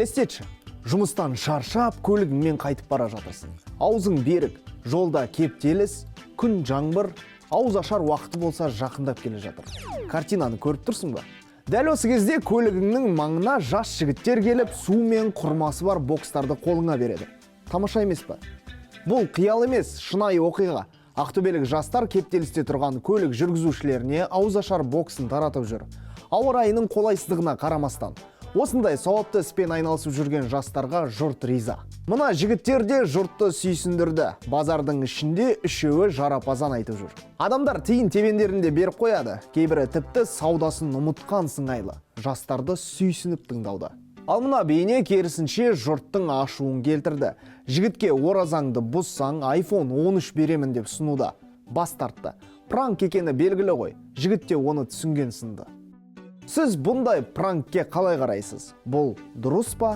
Естетші, жұмыстан шаршап, көлігіңмен қайтып бара жатырсың. Аузың берік, жолда кептеліс, күн жаңбыр, ауыз ашар уақыты болса жақындап келе жатыр. Картинаны көріп тұрсың ба? Дәл осы кезде көлігіңнің маңына жас жігіттер келіп, су мен құрмасы бар бокстарды қолыңа береді. Тамаша емес па? Бұл қиял емес, шынайы оқиға. Ақтөбелік жастар кептелісте тұрған көлік жүргізушілеріне ауызашар боксын таратып жүр. Ауа райының қолайсыздығына қарамастан. Осындай сауапты іспен айналысып жүрген жастарға жұрт риза. Мына жігіттер де жұртты сүйсіндірді. Базардың ішінде үшеуі жарапазан айтып жүр. Адамдар тиын тебендерінде беріп қояды. Кейбірі тіпті саудасын ұмытқан сыңайлы. Жастарды сүйсініп тыңдауда. Ал мына бейне керісінше жұрттың ашуын келтірді. Жігітке оразаңды бұзсаң iPhone 13 беремін деп ұсынуда. Бас тартты. Пранк екені белгілі ғой. Жігіт те оны түсінген сынды. Сіз бұндай пранкке қалай қарайсыз? Бұл дұрыс па?